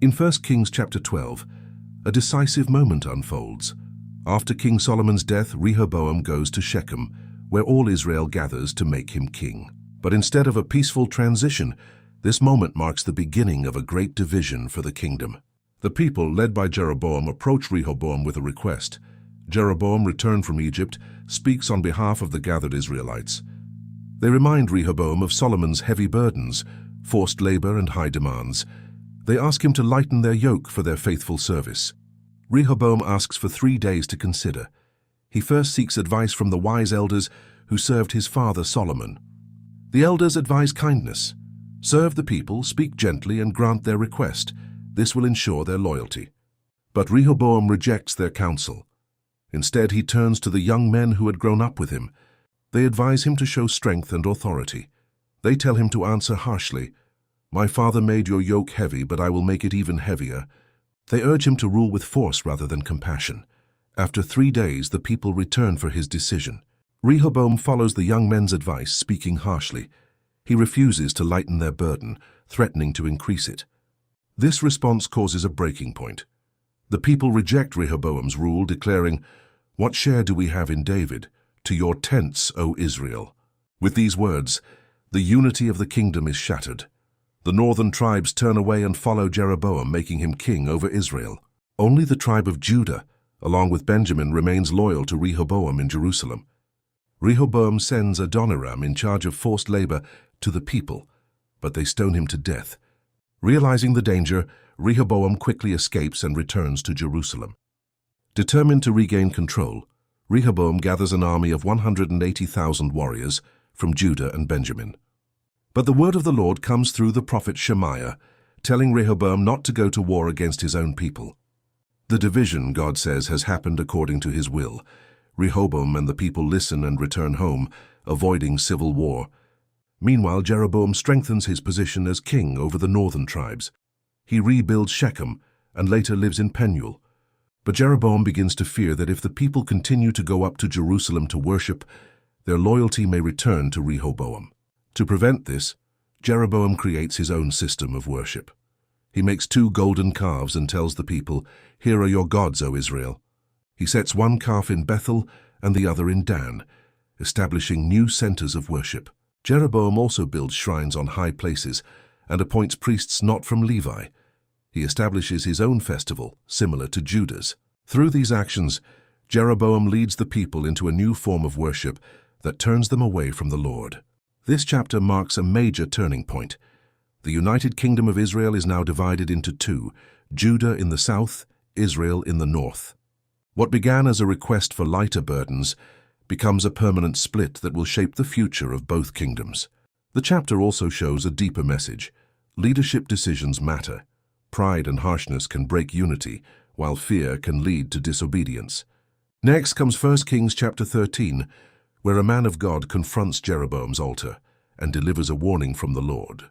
In 1 Kings chapter 12, a decisive moment unfolds. After King Solomon's death, Rehoboam goes to Shechem, where all Israel gathers to make him king. But instead of a peaceful transition, this moment marks the beginning of a great division for the kingdom. The people, led by Jeroboam, approach Rehoboam with a request. Jeroboam, returned from Egypt, speaks on behalf of the gathered Israelites. They remind Rehoboam of Solomon's heavy burdens, forced labor and high demands. They ask him to lighten their yoke for their faithful service. Rehoboam asks for 3 days to consider. He first seeks advice from the wise elders who served his father Solomon. The elders advise kindness. Serve the people, speak gently, and grant their request. This will ensure their loyalty. But Rehoboam rejects their counsel. Instead, he turns to the young men who had grown up with him. They advise him to show strength and authority. They tell him to answer harshly, "My father made your yoke heavy, but I will make it even heavier." They urge him to rule with force rather than compassion. After 3 days, the people return for his decision. Rehoboam follows the young men's advice, speaking harshly. He refuses to lighten their burden, threatening to increase it. This response causes a breaking point. The people reject Rehoboam's rule, declaring, "What share do we have in David? To your tents, O Israel." With these words, the unity of the kingdom is shattered. The northern tribes turn away and follow Jeroboam, making him king over Israel. Only the tribe of Judah, along with Benjamin, remains loyal to Rehoboam in Jerusalem. Rehoboam sends Adoniram in charge of forced labor to the people, but they stone him to death. Realizing the danger, Rehoboam quickly escapes and returns to Jerusalem. Determined to regain control, Rehoboam gathers an army of 180,000 warriors from Judah and Benjamin. But the word of the Lord comes through the prophet Shemaiah, telling Rehoboam not to go to war against his own people. The division, God says, has happened according to his will. Rehoboam and the people listen and return home, avoiding civil war. Meanwhile, Jeroboam strengthens his position as king over the northern tribes. He rebuilds Shechem and later lives in Penuel. But Jeroboam begins to fear that if the people continue to go up to Jerusalem to worship, their loyalty may return to Rehoboam. To prevent this, Jeroboam creates his own system of worship. He makes 2 golden calves and tells the people, "Here are your gods, O Israel." He sets one calf in Bethel and the other in Dan, establishing new centers of worship. Jeroboam also builds shrines on high places and appoints priests not from Levi. He establishes his own festival, similar to Judah's. Through these actions, Jeroboam leads the people into a new form of worship that turns them away from the Lord. This chapter marks a major turning point. The United Kingdom of Israel is now divided into 2, Judah in the south, Israel in the north. What began as a request for lighter burdens becomes a permanent split that will shape the future of both kingdoms. The chapter also shows a deeper message. Leadership decisions matter. Pride and harshness can break unity, while fear can lead to disobedience. Next comes 1 Kings chapter 13, where a man of God confronts Jeroboam's altar and delivers a warning from the Lord.